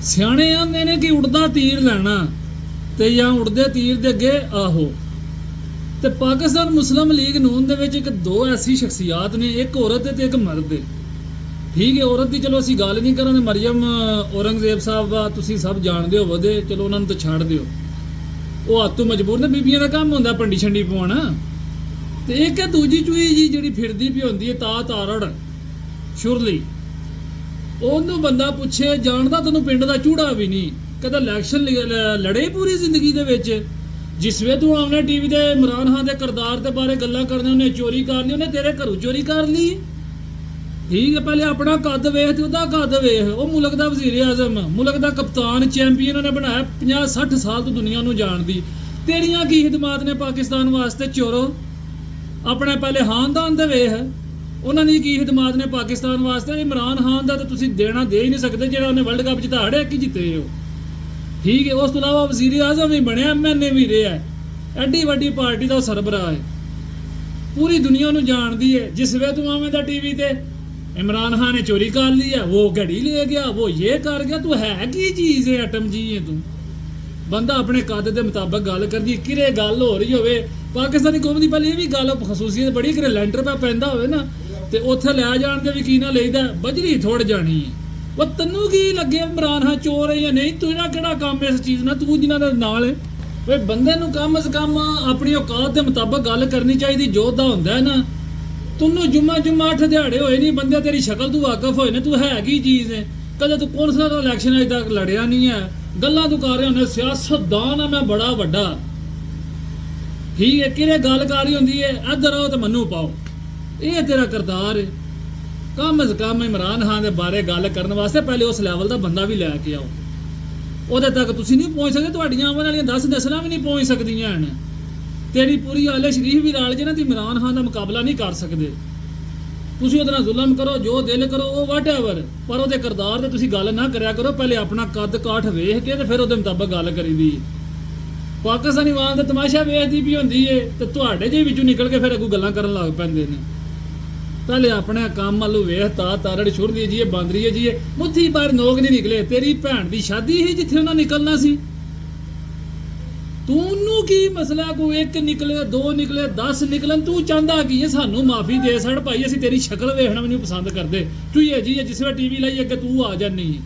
ਸਿਆਣੇ ਆਂਦੇ ਨੇ ਕਿ ਉੜਦਾ ਤੀਰ ਲੈਣਾ ਤੇ ਜਾਂ ਉੜਦੇ ਤੀਰ ਦੇ ਅੱਗੇ ਆਹੋ। ਤੇ ਪਾਕਿਸਤਾਨ ਮੁਸਲਿਮ ਲੀਗ ਨੂਨ ਦੇ ਵਿੱਚ ਇੱਕ ਦੋ ਐਸੀ ਸ਼ਖਸੀਅਤ ਨੇ, ਇੱਕ ਔਰਤ ਤੇ ਇੱਕ ਮਰਦ ਹੈ। ਠੀਕ ਹੈ, ਔਰਤ ਦੀ ਚਲੋ ਅਸੀਂ ਗੱਲ ਨਹੀਂ ਕਰਾਂਗੇ, ਮਰੀਮ ਔਰੰਗਜ਼ੇਬ ਸਾਹਿਬ ਆ, ਤੁਸੀਂ ਸਭ ਜਾਣਦੇ ਹੋ ਵਧੇ, ਚਲੋ ਉਹਨਾਂ ਨੂੰ ਤਾਂ ਛੱਡ ਦਿਓ, ਉਹ ਆਤੂ ਮਜਬੂਰ ਨੇ, ਬੀਬੀਆਂ ਦਾ ਕੰਮ ਹੁੰਦਾ ਪੰਡੀ ਛੰਡੀ ਪਵਾਉਣਾ। ਤੇ ਇੱਕ ਹੈ ਦੂਜੀ ਚੂਈ ਜੀ ਜਿਹੜੀ ਫਿਰਦੀ ਵੀ ਹੁੰਦੀ ਹੈ ਤਾਰੜ ਸ਼ੁਰਲੀ, ਉਹਨੂੰ ਬੰਦਾ ਪੁੱਛੇ ਜਾਣਦਾ ਤੈਨੂੰ ਪਿੰਡ ਦਾ ਚੂੜਾ ਵੀ ਨਹੀਂ, ਕਦੇ ਇਲੈਕਸ਼ਨ ਲੜੇ ਪੂਰੀ ਜ਼ਿੰਦਗੀ ਦੇ ਵਿੱਚ, ਜਿਸ ਵੇ ਤੂੰ ਆਉਣੇ ਟੀਵੀ ਤੇ ਇਮਰਾਨ ਖਾਨ ਦੇ ਕਿਰਦਾਰ ਦੇ ਬਾਰੇ ਗੱਲਾਂ ਕਰਨੇ, ਉਹਨੇ ਚੋਰੀ ਕਰ ਲਈ, ਉਹਨੇ ਤੇਰੇ ਘਰੋਂ ਚੋਰੀ ਕਰ ਲਈ। ਠੀਕ ਹੈ, ਪਹਿਲੇ ਆਪਣਾ ਕੱਦ ਵੇਖ ਤੇ ਉਹਦਾ ਕੱਦ ਵੇਖ। ਉਹ ਮੁਲਕ ਦਾ ਵਜ਼ੀਰ ਆਜ਼ਮ, ਮੁਲਕ ਦਾ ਕਪਤਾਨ, ਚੈਂਪੀਅਨ ਉਹਨੇ ਬਣਾਇਆ, 50-60 ਸਾਲ ਤੋਂ ਦੁਨੀਆ ਨੂੰ ਜਾਣਦੀ। ਤੇਰੀਆਂ ਕੀ ਖਿਦਮਾਤ ਨੇ ਪਾਕਿਸਤਾਨ ਵਾਸਤੇ ਚੋਰੋ? ਆਪਣੇ ਪਹਿਲੇ ਖਾਨਦਾਨ ਦੇ ਵੇਖ, ਉਹਨਾਂ ਦੀ ਕੀ ਖਿਦਮਾਤ ਨੇ ਪਾਕਿਸਤਾਨ ਵਾਸਤੇ। ਇਮਰਾਨ ਖਾਨ ਦਾ ਤਾਂ ਤੁਸੀਂ ਦੇਣਾ ਦੇ ਹੀ ਨਹੀਂ ਸਕਦੇ, ਜਿਹੜਾ ਉਹਨੇ ਵਰਲਡ ਕੱਪ ਜਿਤਾ ਹੜਿਆ ਕੀ ਜਿੱਤੇ ਹੋ। ਠੀਕ ਹੈ, ਉਸ ਤੋਂ ਇਲਾਵਾ ਵਜ਼ੀਰ ਆਜ਼ਮ ਵੀ ਬਣਿਆ, MNA ਵੀ ਰਿਹਾ, ਐਡੀ ਵੱਡੀ ਪਾਰਟੀ ਦਾ ਉਹ ਸਰਬਰਾਹ ਹੈ, ਪੂਰੀ ਦੁਨੀਆ ਨੂੰ ਜਾਣਦੀ ਹੈ। ਜਿਸ ਵੇ ਤੂੰ ਆਵੇਂ ਦਾ ਟੀਵੀ ਤੇ इमरान खान ने चोरी कर ली है, वो घड़ी ले गया, वो ये कर गया, तू है की चीज़ है, एटम जी है तू। बंदा अपने कद के मुताबिक गल कर दी, किरे गल हो रही हो पाकिस्तानी कौम की पहले ये भी गल खसूसियत बड़ी, कि लैंटर पे पैंदा हो ना तो उत्थे लै जान के भी की ना लेदा, बजरी थोड़ जानी है। वो तैनू की लगे इमरान खान चोर है या नहीं, तेरा किहड़ा काम इस चीज़ ना, तू जिन्हां दे नाल है वे बंदे नूं कम अज कम अपनी औकात के मुताबिक गल करनी चाहिए। जोधा हुंदा है ना, तूनों जुम्मा 8 दिहाड़े होए नहीं, बंदे तेरी शक्ल तू वाकफ होए ने, तू है की चीज़ है। कदे तू कौन सा इलैक्शन अज तक लड़िया नहीं है, गल्लां तू कर रहे होने सियासतदान है मैं बड़ा वड्डा। ठीक है, किरे गल कर रही होंदी है इधर आओ तो मन्नू पाओ, ये तेरा करतार है। कम अज कम इमरान खान के बारे गल करने वास्ते पहले उस लैवल का बंदा भी लैके आओ, उहदे तक तुसीं नहीं पहुँच सकते, तुहाड़ियां आवन वालियां 10 नस्लां भी नहीं पहुँच सकदियां हैं। तेरी पूरी आले शरीफ भी रल जे ना, तो इमरान खान का मुकाबला नहीं कर सकते। तुसीं उहदे नाल जुल्म करो, जो दिल करो वो वट एवर, पर उहदे किरदार ते तुसीं गल ना करया करो, पहले अपना कद काठ वेख के ते फिर उहदे मुताबिक गल करीदी। पाकिस्तानी वाल ते तमाशा वेखदी भी होंदी है ते तुहाडे जे विचों निकल के फिर अगों गल्लां करन लग पैंदे ने। पहले अपने काम वालों वेख, तारड़ छुड़दी जी, बांदरी जी, मुट्ठी पर नोक नहीं निकले। तेरी भैन की शादी ही जिथे उन्हें निकलना सी, तूनू की मसला, को एक निकले 2 निकले 10 निकलन, तू चाहता की है सानू माफी दे सड़ भाई, असीं तेरी शक्ल वेखना भी नहीं पसंद करते। तू ये जी जिस वे टीवी लाई अगे तू आ जानी है।